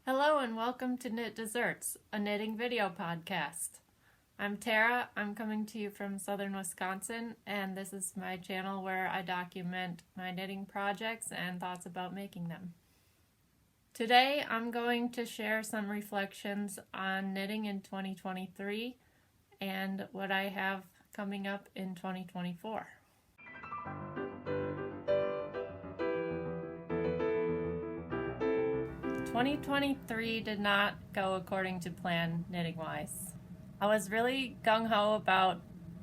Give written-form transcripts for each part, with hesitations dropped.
Hello and welcome to Knit Desserts, a knitting video podcast. I'm Tara. I'm coming to you from southern Wisconsin, and this is my channel where I document my knitting projects and thoughts about making them. Today I'm going to share some reflections on knitting in 2023 and what I have coming up in 2024. 2023 did not go according to plan knitting-wise. I was really gung-ho about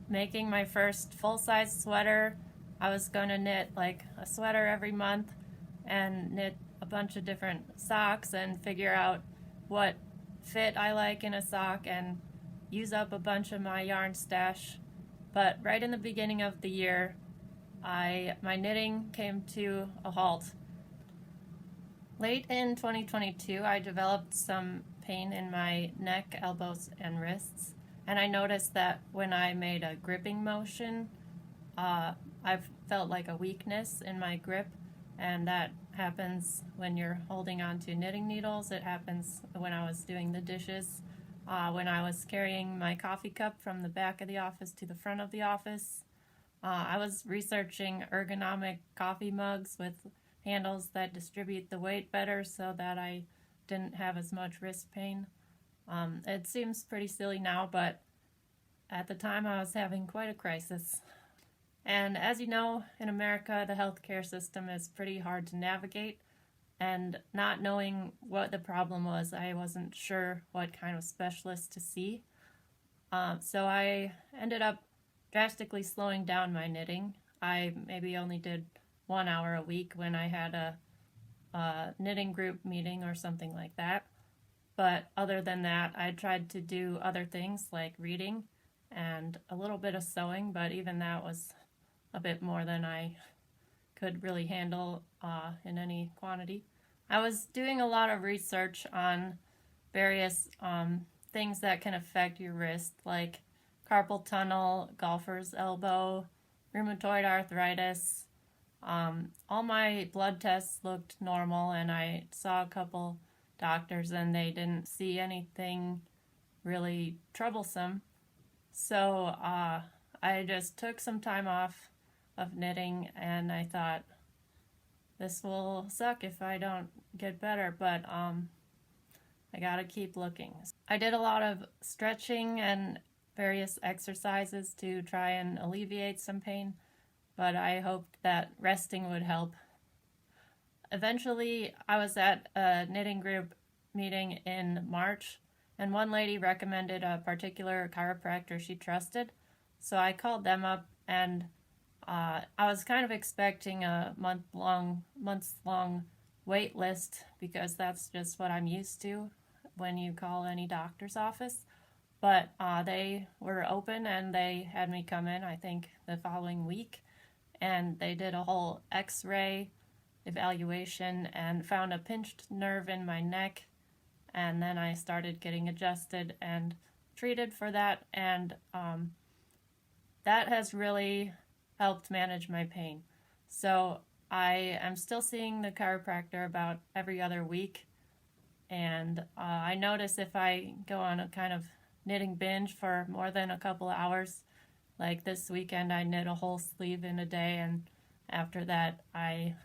making my first full-size sweater. I was going to knit like a sweater every month and knit a bunch of different socks and figure out what fit I like in a sock and use up a bunch of my yarn stash. But right in the beginning of the year, my knitting came to a halt. Late in 2022, I developed some pain in my neck, elbows, and wrists, and I noticed that when I made a gripping motion, I felt like a weakness in my grip, and that happens when you're holding on to knitting needles. It happens when I was doing the dishes, when I was carrying my coffee cup from the back of the office to the front of the office. I was researching ergonomic coffee mugs with handles that distribute the weight better so that I didn't have as much wrist pain. It seems pretty silly now, but at the time I was having quite a crisis. And as you know, in America, the healthcare system is pretty hard to navigate, and not knowing what the problem was, I wasn't sure what kind of specialist to see. So I ended up drastically slowing down my knitting. I maybe only did 1 hour a week when I had a knitting group meeting or something like that. But other than that, I tried to do other things like reading and a little bit of sewing, but even that was a bit more than I could really handle in any quantity. I was doing a lot of research on various things that can affect your wrist, like carpal tunnel, golfer's elbow, rheumatoid arthritis. All my blood tests looked normal, and I saw a couple doctors and they didn't see anything really troublesome. So I just took some time off of knitting, and I thought, this will suck if I don't get better, but I gotta keep looking. I did a lot of stretching and various exercises to try and alleviate some pain, but I hoped that resting would help. Eventually, I was at a knitting group meeting in March, and one lady recommended a particular chiropractor she trusted, so I called them up, and I was kind of expecting a months-long wait list, because that's just what I'm used to when you call any doctor's office. But they were open, and they had me come in, I think, the following week. And they did a whole x-ray evaluation and found a pinched nerve in my neck, and then I started getting adjusted and treated for that, and that has really helped manage my pain. So I am still seeing the chiropractor about every other week, and I notice if I go on a kind of knitting binge for more than a couple hours, like this weekend, I knit a whole sleeve in a day, and after that, I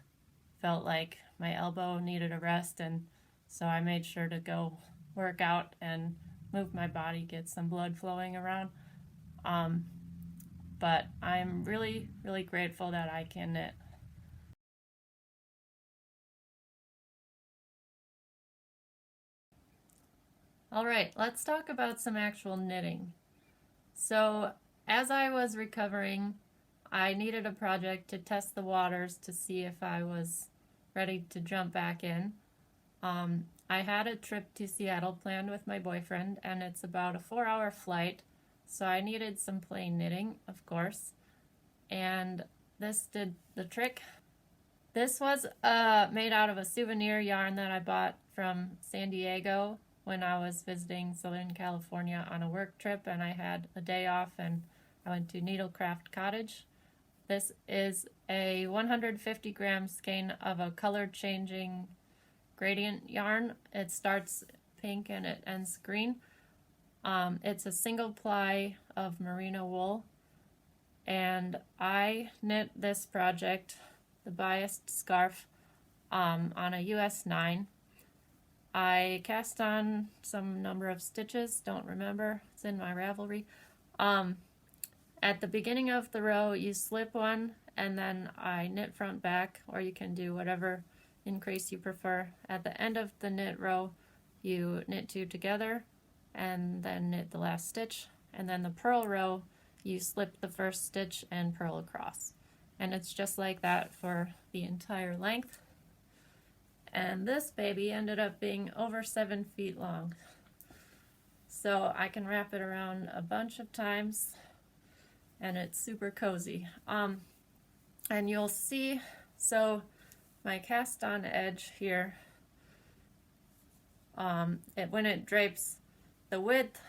felt like my elbow needed a rest, and so I made sure to go work out and move my body, get some blood flowing around. But I'm really, really grateful that I can knit. All right, let's talk about some actual knitting. So, as I was recovering, I needed a project to test the waters to see if I was ready to jump back in. I had a trip to Seattle planned with my boyfriend, and it's about a 4-hour flight, so I needed some plain knitting, of course, and this did the trick. This was made out of a souvenir yarn that I bought from San Diego when I was visiting Southern California on a work trip, and I had a day off, and I went to Needlecraft Cottage. This is a 150 gram skein of a color changing gradient yarn. It starts pink and it ends green. It's a single ply of merino wool, and I knit this project, the biased scarf, on a US 9. I cast on some number of stitches, don't remember, it's in my Ravelry. At the beginning of the row you slip one, and then I knit front back, or you can do whatever increase you prefer. At the end of the knit row you knit 2 together and then knit the last stitch, and then the purl row you slip the first stitch and purl across, and it's just like that for the entire length. And this baby ended up being over 7 feet long, so I can wrap it around a bunch of times and it's super cozy. And you'll see, so my cast on edge here, when it drapes, the width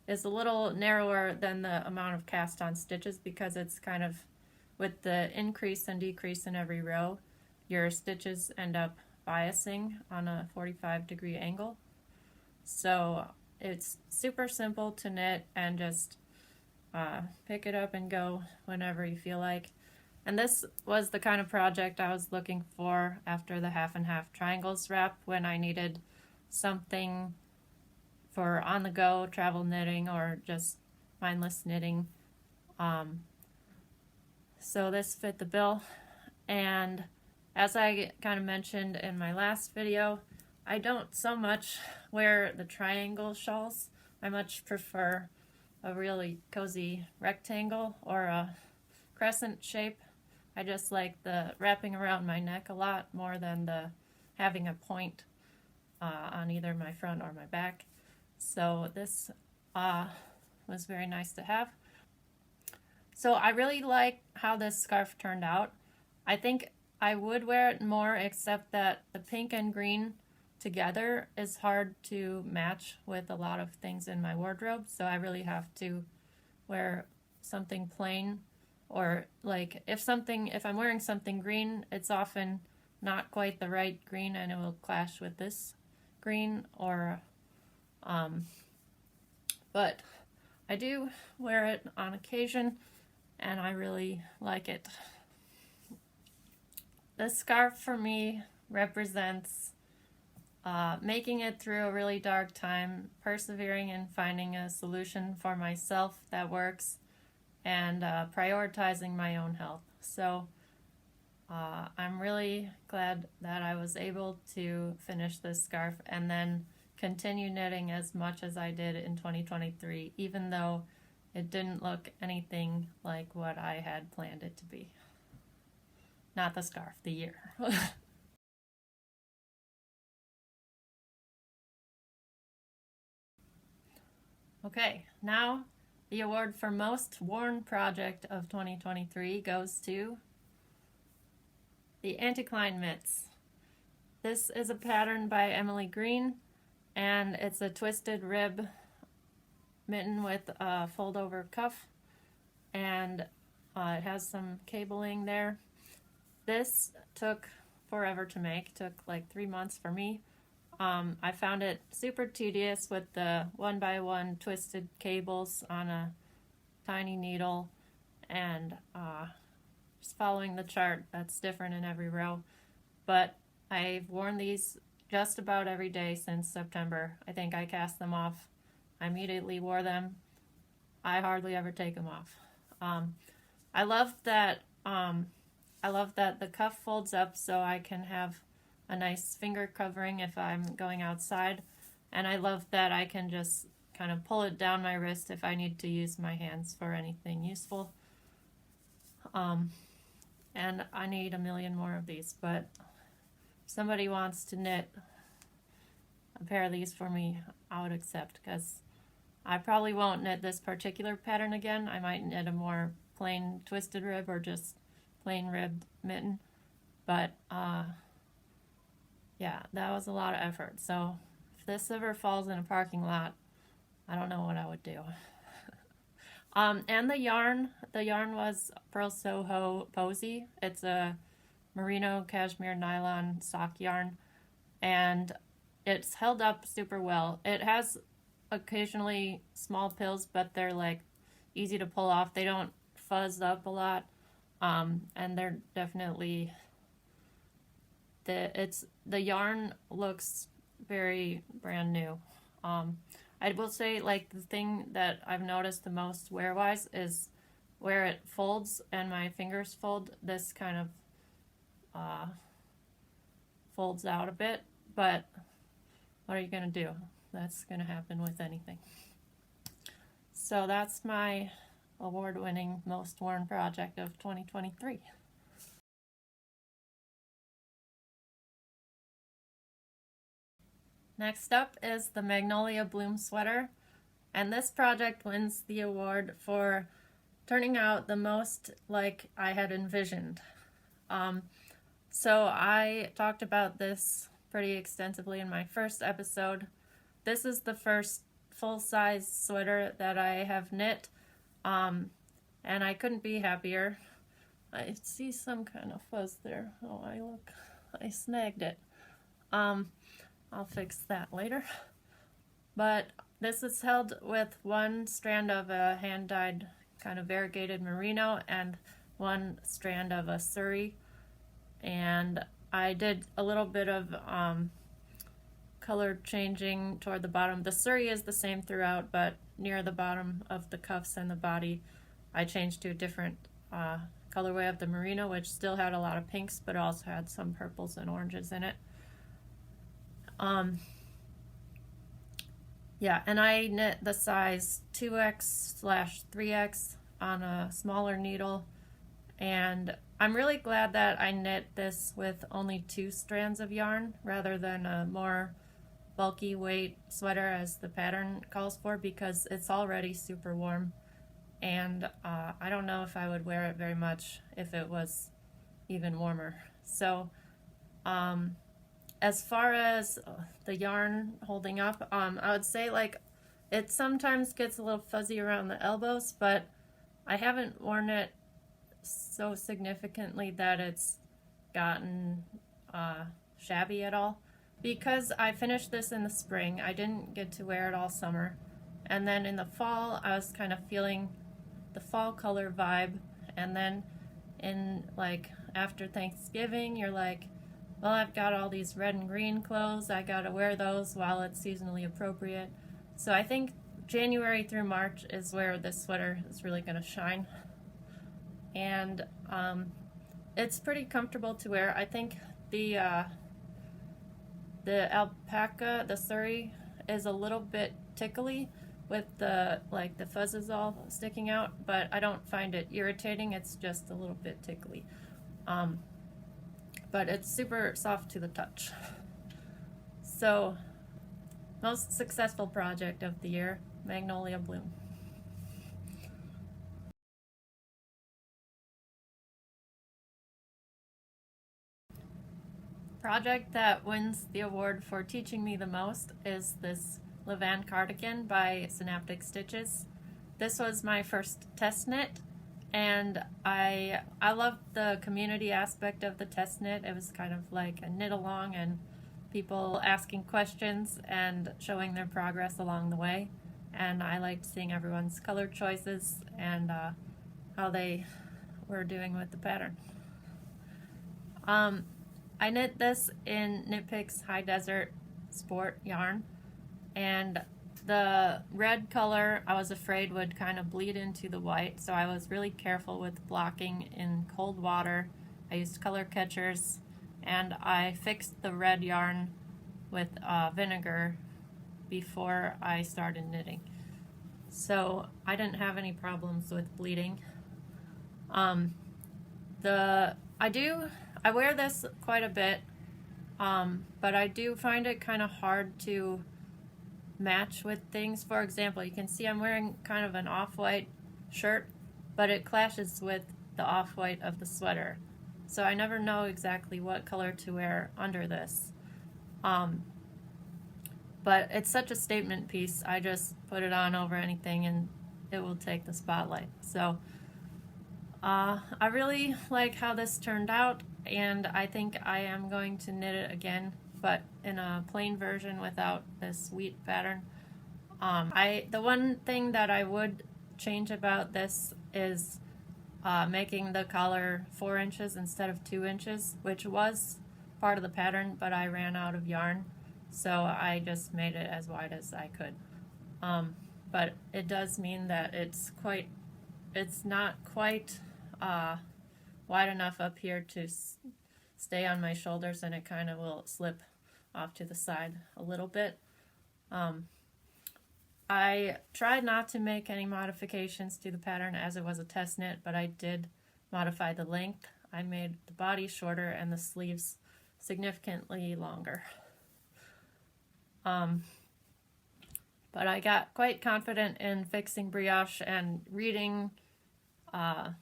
is a little narrower than the amount of cast on stitches, because it's kind of, with the increase and decrease in every row, your stitches end up biasing on a 45-degree angle. So it's super simple to knit, and just pick it up and go whenever you feel like. And this was the kind of project I was looking for after the half and half triangles wrap, when I needed something for on the go travel knitting or just mindless knitting. So this fit the bill. And as I kind of mentioned in my last video, I don't so much wear the triangle shawls. I much prefer a really cozy rectangle or a crescent shape. I just like the wrapping around my neck a lot more than the having a point on either my front or my back. So this was very nice to have. So I really like how this scarf turned out. I think I would wear it more, except that the pink and green together is hard to match with a lot of things in my wardrobe, so I really have to wear something plain, or like if I'm wearing something green, it's often not quite the right green and it will clash with this green, or but I do wear it on occasion and I really like it. This scarf for me represents making it through a really dark time, persevering and finding a solution for myself that works, and prioritizing my own health. So I'm really glad that I was able to finish this scarf and then continue knitting as much as I did in 2023, even though it didn't look anything like what I had planned it to be. Not the scarf, the year. Okay, now the award for most worn project of 2023 goes to the Anticline mitts. This is a pattern by Emily Greene, and it's a twisted rib mitten with a fold over cuff, and it has some cabling there. This took forever to make, took like 3 months for me. I found it super tedious with the 1x1 twisted cables on a tiny needle, and just following the chart that's different in every row. But I've worn these just about every day since September. I think I cast them off, I immediately wore them. I hardly ever take them off. I love that the cuff folds up so I can have a nice finger covering if I'm going outside, and I love that I can just kind of pull it down my wrist if I need to use my hands for anything useful. And I need a million more of these, but if somebody wants to knit a pair of these for me, I would accept, because I probably won't knit this particular pattern again. I might knit a more plain twisted rib or just plain ribbed mitten, but yeah, that was a lot of effort. So if this ever falls in a parking lot, I don't know what I would do. And the yarn was Purl Soho Posy. It's a merino cashmere nylon sock yarn, and it's held up super well. It has occasionally small pills, but they're like easy to pull off. They don't fuzz up a lot, and they're definitely the yarn looks very brand new. I will say, like, the thing that I've noticed the most wear-wise is where it folds and my fingers fold. This kind of folds out a bit, but what are you gonna do? That's gonna happen with anything. So that's my award-winning most worn project of 2023. Next up is the Magnolia Bloom sweater, and this project wins the award for turning out the most like I had envisioned. So I talked about this pretty extensively in my first episode. This is the first full-size sweater that I have knit, and I couldn't be happier. I see some kind of fuzz there. Oh, I snagged it. I'll fix that later. But this is held with one strand of a hand-dyed kind of variegated merino and one strand of a Suri. And I did a little bit of color changing toward the bottom. The Suri is the same throughout, but near the bottom of the cuffs and the body, I changed to a different colorway of the merino, which still had a lot of pinks, but also had some purples and oranges in it. Yeah, and I knit the size 2x/3x on a smaller needle, and I'm really glad that I knit this with only 2 strands of yarn rather than a more bulky weight sweater as the pattern calls for, because it's already super warm, and I don't know if I would wear it very much if it was even warmer. So as far as the yarn holding up, I would say, like, it sometimes gets a little fuzzy around the elbows, but I haven't worn it so significantly that it's gotten shabby at all. Because I finished this in the spring, I didn't get to wear it all summer. And then in the fall, I was kind of feeling the fall color vibe. And then in, like, after Thanksgiving, you're like, well, I've got all these red and green clothes. I gotta wear those while it's seasonally appropriate. So I think January through March is where this sweater is really gonna shine. And it's pretty comfortable to wear. I think the alpaca, the Suri, is a little bit tickly with the fuzzes all sticking out, but I don't find it irritating. It's just a little bit tickly. But it's super soft to the touch. So, most successful project of the year, Magnolia Bloom. Project that wins the award for teaching me the most is this Levain cardigan by Synaptic Stitches. This was my first test knit, and I loved the community aspect of the test knit. It was kind of like a knit along and people asking questions and showing their progress along the way. And I liked seeing everyone's color choices and how they were doing with the pattern. I knit this in Knit Picks High Desert Sport yarn, and the red color I was afraid would kind of bleed into the white, so I was really careful with blocking in cold water. I used color catchers, and I fixed the red yarn with vinegar before I started knitting. So I didn't have any problems with bleeding. I wear this quite a bit, but I do find it kind of hard to match with things. For example, you can see I'm wearing kind of an off-white shirt, but it clashes with the off-white of the sweater. So I never know exactly what color to wear under this. But it's such a statement piece, I just put it on over anything and it will take the spotlight. So I really like how this turned out. and I think I am going to knit it again, but in a plain version without this wheat pattern. The one thing that I would change about this is making the collar 4 inches instead of 2 inches, which was part of the pattern, but I ran out of yarn, so I just made it as wide as I could. But it does mean that it's not quite wide enough up here to stay on my shoulders, and it kind of will slip off to the side a little bit. I tried not to make any modifications to the pattern as it was a test knit, but I did modify the length. I made the body shorter and the sleeves significantly longer. But I got quite confident in fixing brioche and reading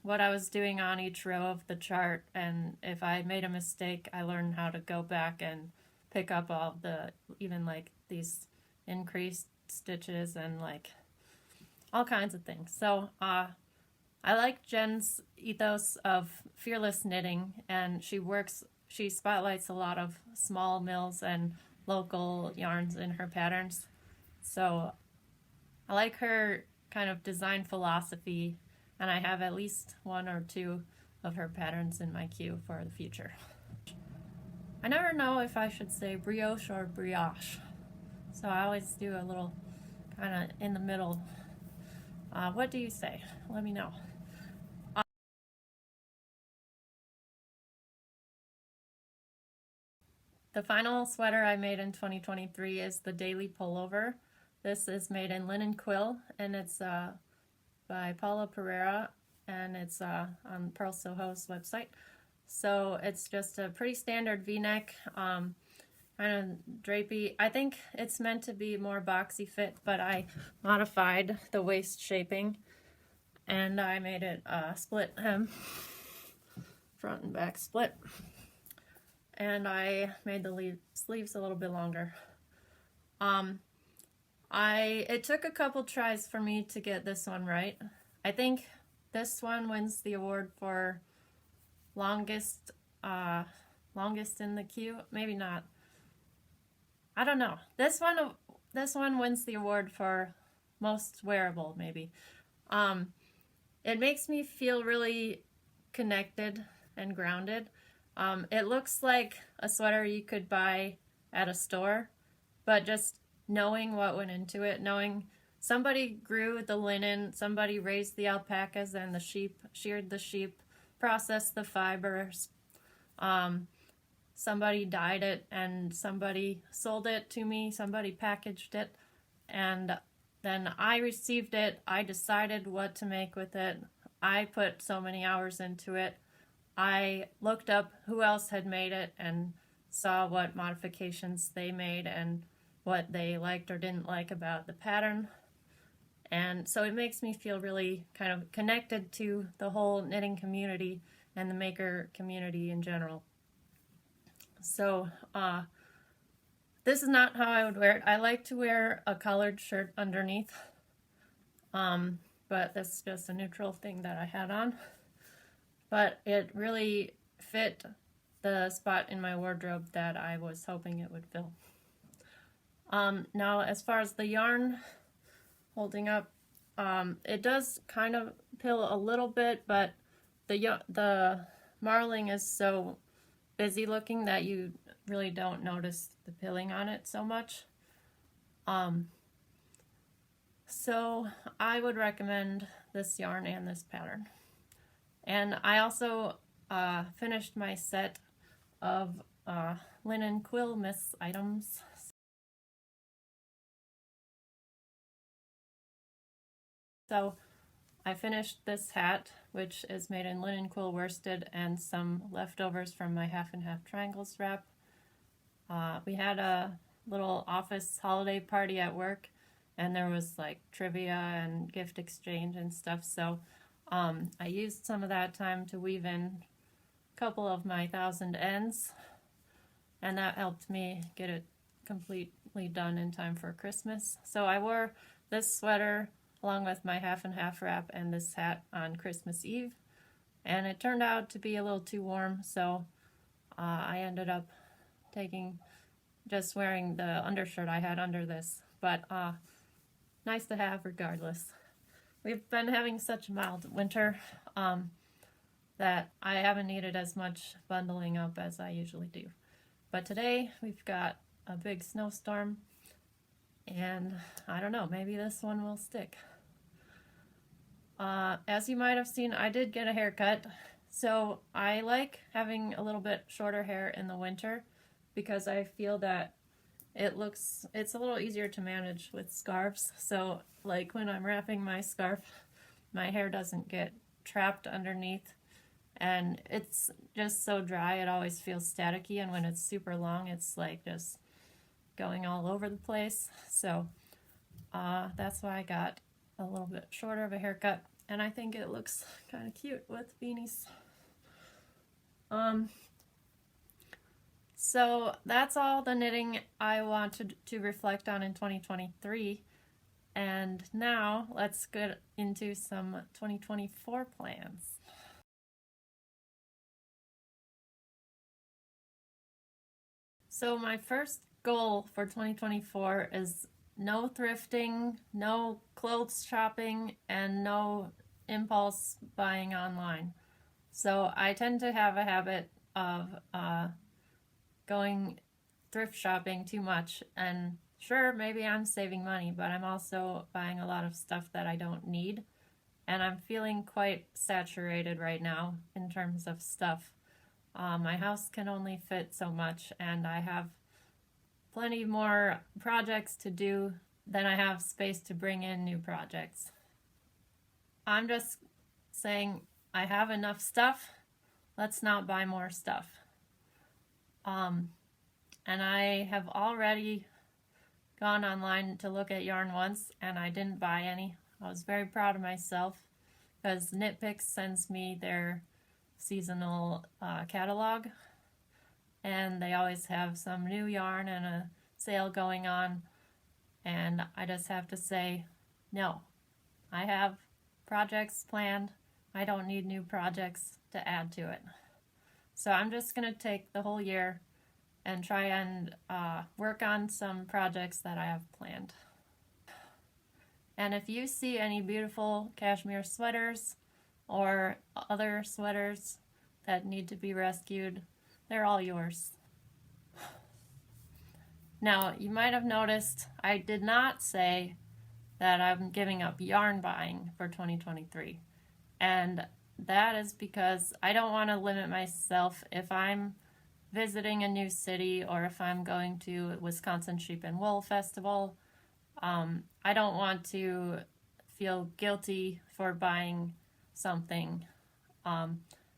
what I was doing on each row of the chart, and if I made a mistake, I learned how to go back and pick up all the, even like these increased stitches and like all kinds of things. So I like Jenn's ethos of fearless knitting, and she spotlights a lot of small mills and local yarns in her patterns. So I like her kind of design philosophy, and I have at least 1 or 2 of her patterns in my queue for the future. I never know if I should say brioche or brioche, so I always do a little kind of in the middle. What do you say? Let me know. The final sweater I made in 2023 is the Daily Pullover. This is made in linen quill, and it's by Paula Pereira, and it's on Purl Soho's website. So it's just a pretty standard V-neck, kind of drapey. I think it's meant to be more boxy fit, but I modified the waist shaping, and I made it split hem, front and back split, and I made the sleeves a little bit longer. It took a couple tries for me to get this one right. I think this one wins the award for longest in the queue. Maybe not. I don't know. This one wins the award for most wearable, maybe. It makes me feel really connected and grounded. It looks like a sweater you could buy at a store, but just knowing what went into it, knowing somebody grew the linen, somebody raised the alpacas and the sheep, sheared the sheep, processed the fibers, somebody dyed it, and somebody sold it to me, somebody packaged it, and then I received it. I decided what to make with it. I put so many hours into it. I looked up who else had made it and saw what modifications they made and what they liked or didn't like about the pattern. And so it makes me feel really kind of connected to the whole knitting community and the maker community in general. So this is not how I would wear it. I like to wear a collared shirt underneath, but this is just a neutral thing that I had on. But it really fit the spot in my wardrobe that I was hoping it would fill. Now, as far as the yarn holding up, it does kind of pill a little bit, but the marling is so busy looking that you really don't notice the pilling on it so much. So I would recommend this yarn and this pattern. And I also finished my set of linen quill miss items. So I finished this hat, which is made in linen quill worsted, and some leftovers from my half and half triangles wrap. We had a little office holiday party at work, and there was like trivia and gift exchange and stuff, so I used some of that time to weave in a couple of my 1,000 ends, and that helped me get it completely done in time for Christmas. So I wore this sweater along with my half and half wrap and this hat on Christmas Eve, and it turned out to be a little too warm, so I ended up just wearing the undershirt I had under this, but nice to have regardless. We've been having such a mild winter that I haven't needed as much bundling up as I usually do. But today we've got a big snowstorm, and I don't know, maybe this one will stick. As you might have seen, I did get a haircut. So I like having a little bit shorter hair in the winter because I feel that it's a little easier to manage with scarves. So like when I'm wrapping my scarf, my hair doesn't get trapped underneath, and it's just so dry it always feels staticky, and when it's super long it's like just going all over the place. So that's why I got a little bit shorter of a haircut, and I think it looks kind of cute with beanies. So that's all the knitting I wanted to reflect on in 2023. And now let's get into some 2024 plans. So my first goal for 2024 is no thrifting, no clothes shopping, and no impulse buying online. So I tend to have a habit of going thrift shopping too much, and sure, maybe I'm saving money, but I'm also buying a lot of stuff that I don't need, and I'm feeling quite saturated right now in terms of stuff. My house can only fit so much, and I have plenty more projects to do than I have space to bring in new projects. I'm just saying I have enough stuff. Let's not buy more stuff. And I have already gone online to look at yarn once, and I didn't buy any. I was very proud of myself because KnitPicks sends me their seasonal catalog, and they always have some new yarn and a sale going on, and I just have to say, no, I have projects planned. I don't need new projects to add to it. So I'm just going to take the whole year and try and work on some projects that I have planned. And if you see any beautiful cashmere sweaters or other sweaters that need to be rescued, they're all yours. Now, you might have noticed I did not say that I'm giving up yarn buying for 2023. And that is because I don't want to limit myself if I'm visiting a new city or if I'm going to Wisconsin Sheep and Wool Festival. I don't want to feel guilty for buying something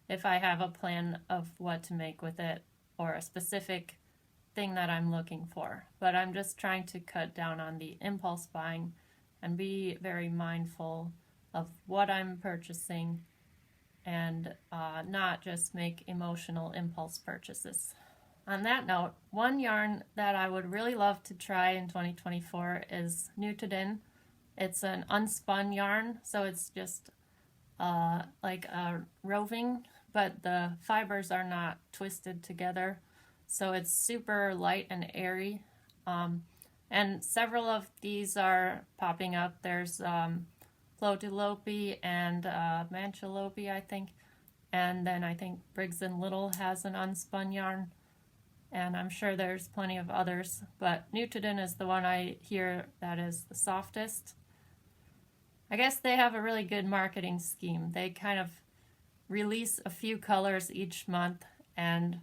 if I have a plan of what to make with it or a specific thing that I'm looking for. But I'm just trying to cut down on the impulse buying and be very mindful of what I'm purchasing and not just make emotional impulse purchases. On that note, one yarn that I would really love to try in 2024 is knitvid. It's an unspun yarn, so it's just like a roving, but the fibers are not twisted together, so it's super light and airy. And several of these are popping up. There's Plotilope and Manchalope, I think. And then I think Briggs & Little has an unspun yarn. And I'm sure there's plenty of others. But knitvid is the one I hear that is the softest. I guess they have a really good marketing scheme. They kind of release a few colors each month. And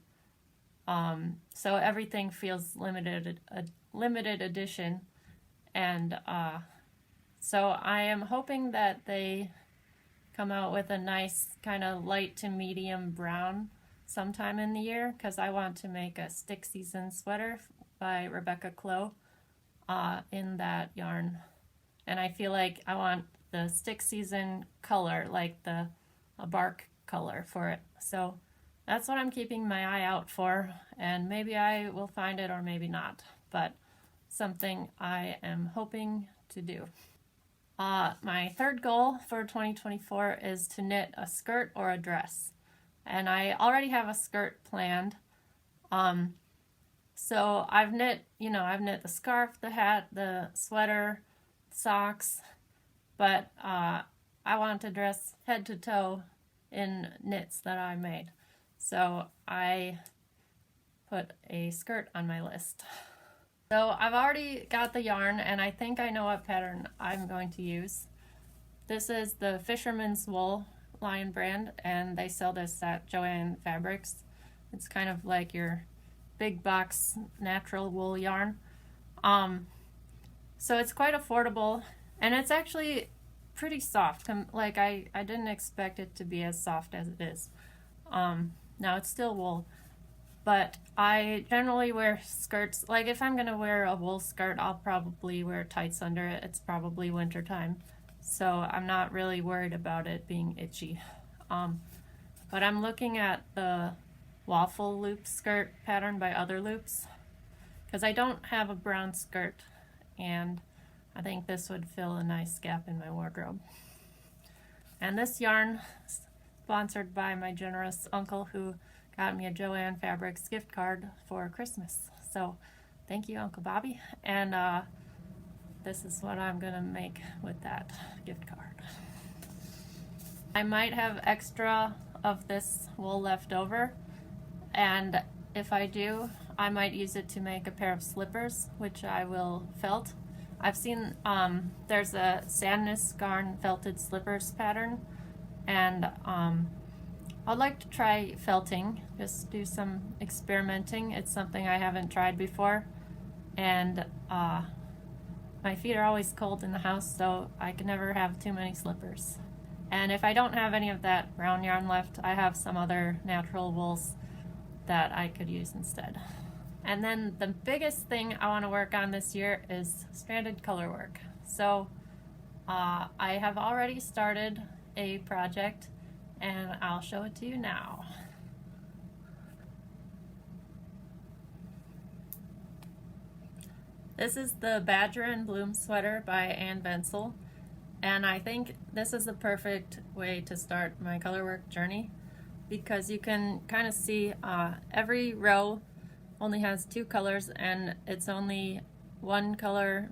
so everything feels limited edition. And so I am hoping that they come out with a nice kind of light to medium brown sometime in the year, because I want to make a stick season sweater by Rebecca Clow in that yarn. And I feel like I want the stick season color, like a bark color for it. So that's what I'm keeping my eye out for, and maybe I will find it or maybe not, but something I am hoping to do. My third goal for 2024 is to knit a skirt or a dress. And I already have a skirt planned, So I've knit, I've knit the scarf, the hat, the sweater, socks, but I want to dress head to toe in knits that I made. So I put a skirt on my list. So I've already got the yarn, and I think I know what pattern I'm going to use. This is the Fisherman's Wool Lion brand, and they sell this at Joann Fabrics. It's kind of like your big box natural wool yarn. So it's quite affordable, and it's actually pretty soft. Like I didn't expect it to be as soft as it is. Now it's still wool, but I generally wear skirts. Like if I'm gonna wear a wool skirt, I'll probably wear tights under it. It's probably winter time, so I'm not really worried about it being itchy. But I'm looking at the waffle loop skirt pattern by Other Loops, because I don't have a brown skirt, and I think this would fill a nice gap in my wardrobe. And this yarn is sponsored by my generous uncle, who got me a Joann Fabrics gift card for Christmas. So thank you, Uncle Bobby. And this is what I'm gonna make with that gift card. I might have extra of this wool left over, and if I do, I might use it to make a pair of slippers, which I will felt. I've seen there's a Sadness Garn felted slippers pattern, and I'd like to try felting, just do some experimenting. It's something I haven't tried before, and my feet are always cold in the house, so I can never have too many slippers. And if I don't have any of that brown yarn left, I have some other natural wools that I could use instead. And then the biggest thing I want to work on this year is stranded color work. So I have already started a project, and I'll show it to you now. This is the Badger and Bloom sweater by Ann Bensel, and I think this is the perfect way to start my colorwork journey, because you can kind of see every row only has 2 colors, and it's only one color.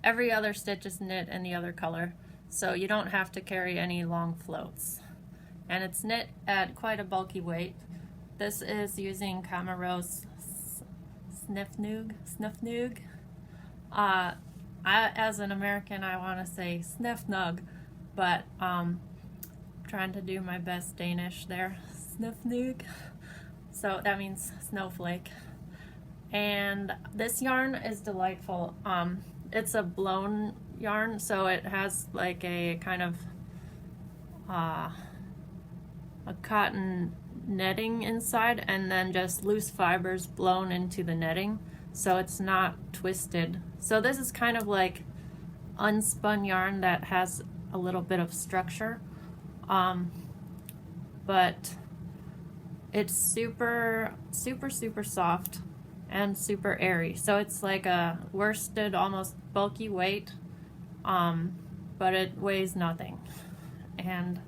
Every other stitch is knit in the other color, so you don't have to carry any long floats. And it's knit at quite a bulky weight. This is using Camaro's Snifnug. As an American, I want to say Snifnug, but trying to do my best Danish there. Snifnug. So that means snowflake. And this yarn is delightful. It's a blown yarn, so it has like a kind of a cotton netting inside, and then just loose fibers blown into the netting, so it's not twisted. So this is kind of like unspun yarn that has a little bit of structure, but it's super soft and super airy. So it's like a worsted, almost bulky weight, but it weighs nothing. And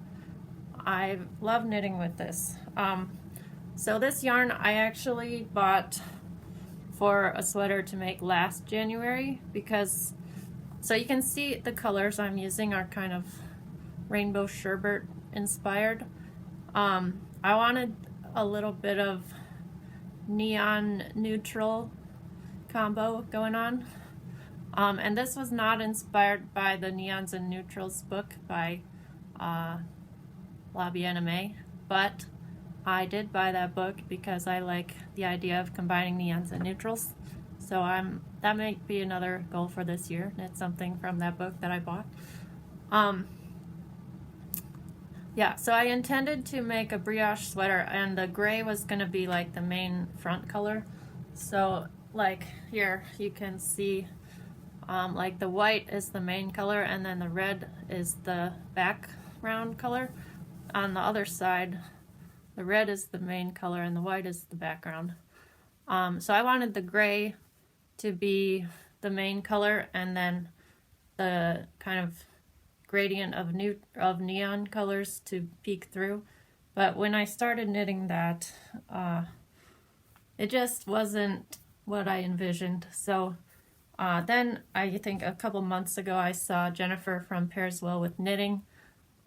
I love knitting with this. So this yarn I actually bought for a sweater to make last January, because, so you can see the colors I'm using are kind of rainbow sherbet inspired. I wanted a little bit of neon neutral combo going on. And this was not inspired by the Neons and Neutrals book by La Bien-Aimée, but I did buy that book because I like the idea of combining neons and neutrals. So that might be another goal for this year, knit something from that book that I bought. Yeah, so I intended to make a brioche sweater, and the gray was going to be like the main front color. So like here you can see like the white is the main color, and then the red is the background color. On the other side, the red is the main color and the white is the background. So I wanted the gray to be the main color, and then the kind of gradient of neon colors to peek through. But when I started knitting that, it just wasn't what I envisioned. So then I think a couple months ago I saw Jennifer from Pairs Well with Knitting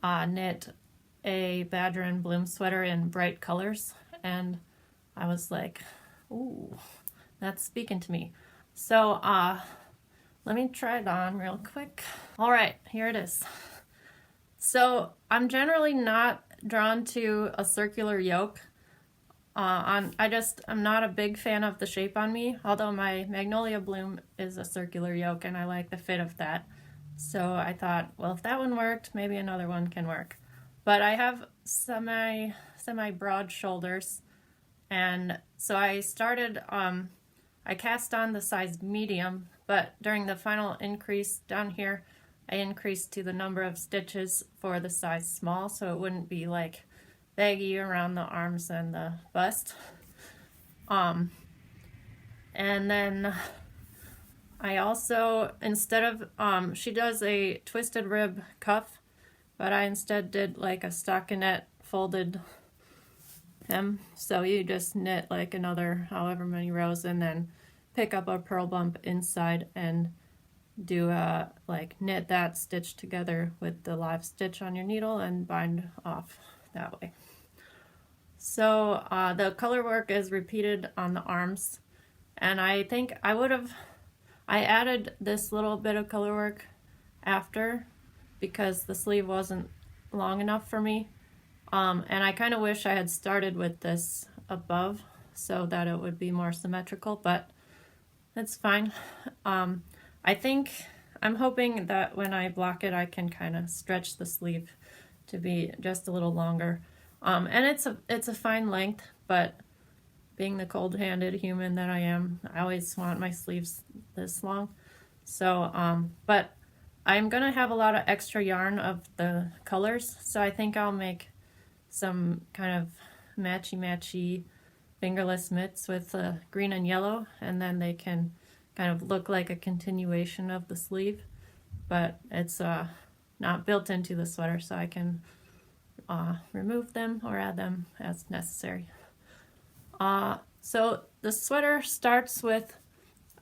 knit a Badger and Bloom sweater in bright colors, and I was like, ooh, that's speaking to me. So let me try it on real quick. All right, here it is. So I'm generally not drawn to a circular yoke. I'm not a big fan of the shape on me, although my Magnolia Bloom is a circular yoke and I like the fit of that. So I thought, well, if that one worked, maybe another one can work. But I have semi broad shoulders, and so I started, I cast on the size medium, but during the final increase down here, I increased to the number of stitches for the size small, so it wouldn't be like baggy around the arms and the bust. And then I also, instead of, she does a twisted rib cuff, but I instead did like a stockinette folded hem. So you just knit like another however many rows and then pick up a purl bump inside and do a, like, knit that stitch together with the live stitch on your needle and bind off that way. So the color work is repeated on the arms, and I think I added this little bit of color work after because the sleeve wasn't long enough for me, and I kind of wish I had started with this above so that it would be more symmetrical, but it's fine. I'm hoping that when I block it I can kind of stretch the sleeve to be just a little longer. And it's a fine length, but being the cold-handed human that I am, I always want my sleeves this long. So, but I'm gonna have a lot of extra yarn of the colors, so I think I'll make some kind of matchy-matchy fingerless mitts with green and yellow, and then they can kind of look like a continuation of the sleeve, but it's not built into the sweater, so I can remove them or add them as necessary. So the sweater starts with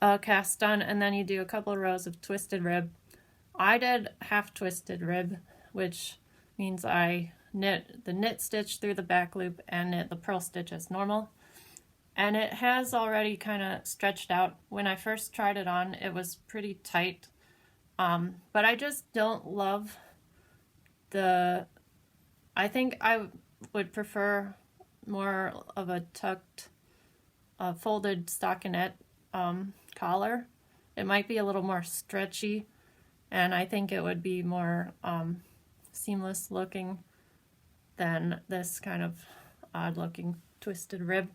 a cast on, and then you do a couple of rows of twisted rib. I did half twisted rib, which means I knit the knit stitch through the back loop and knit the purl stitch as normal. And it has already kind of stretched out. When I first tried it on, it was pretty tight. But I just don't love I think I would prefer more of a tucked, folded stockinette collar. It might be a little more stretchy, and I think it would be more seamless looking than this kind of odd looking twisted rib.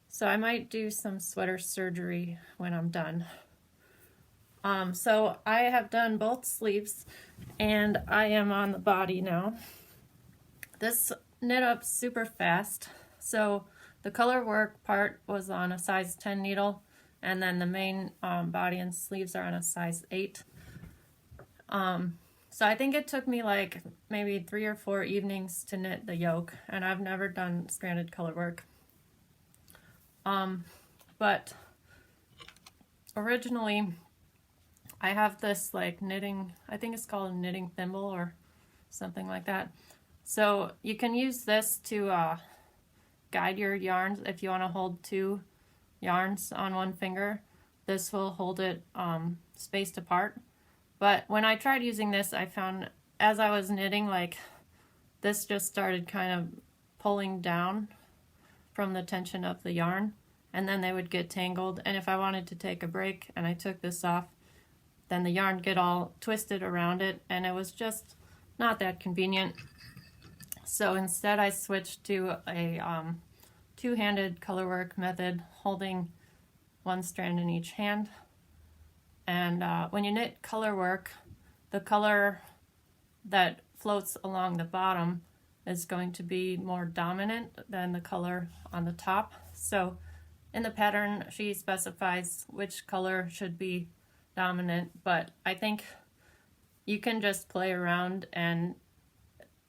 So I might do some sweater surgery when I'm done. So I have done both sleeves and I am on the body now. This knit up super fast. So the color work part was on a size 10 needle, and then the main body and sleeves are on a size 8. So I think it took me like maybe 3 or 4 evenings to knit the yoke, and I've never done stranded color work. But originally I have this like knitting, I think it's called a knitting thimble or something like that. So you can use this to guide your yarns. If you want to hold 2 yarns on one finger, this will hold it spaced apart. But when I tried using this, I found as I was knitting, like this just started kind of pulling down from the tension of the yarn, and then they would get tangled. And if I wanted to take a break and I took this off, then the yarn get all twisted around it, and it was just not that convenient. So instead I switched to a two-handed colorwork method, holding one strand in each hand. And when you knit colorwork, the color that floats along the bottom is going to be more dominant than the color on the top. So in the pattern, she specifies which color should be dominant, but I think you can just play around and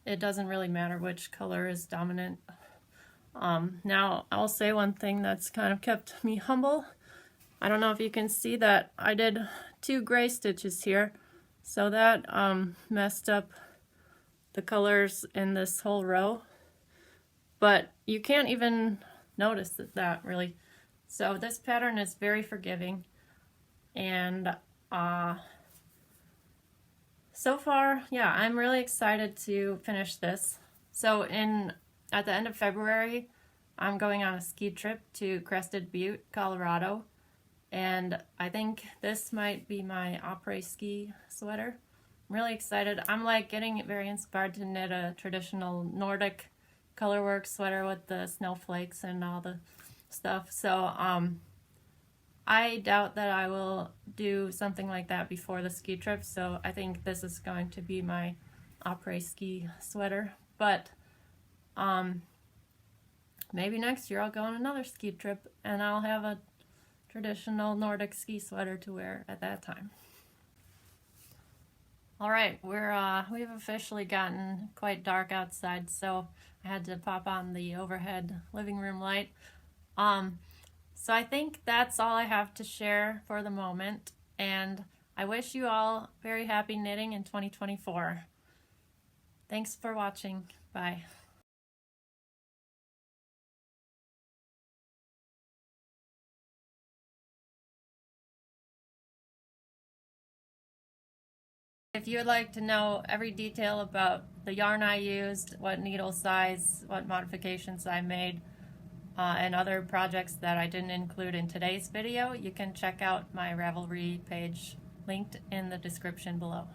it doesn't really matter which color is dominant. Now I'll say one thing that's kind of kept me humble. I don't know if you can see that I did 2 gray stitches here, so that messed up the colors in this whole row, but you can't even notice that really. So this pattern is very forgiving, and so far, yeah, I'm really excited to finish this. So at the end of February, I'm going on a ski trip to Crested Butte, Colorado, and I think this might be my après-ski sweater. I'm really excited. I'm like getting very inspired to knit a traditional Nordic colorwork sweater with the snowflakes and all the stuff. So I doubt that I will do something like that before the ski trip, so I think this is going to be my après-ski sweater. But maybe next year I'll go on another ski trip and I'll have a traditional Nordic ski sweater to wear at that time. All right, we've officially gotten quite dark outside, so I had to pop on the overhead living room light. So I think that's all I have to share for the moment, and I wish you all very happy knitting in 2024. Thanks for watching. Bye. If you would like to know every detail about the yarn I used, what needle size, what modifications I made, and other projects that I didn't include in today's video, you can check out my Ravelry page linked in the description below.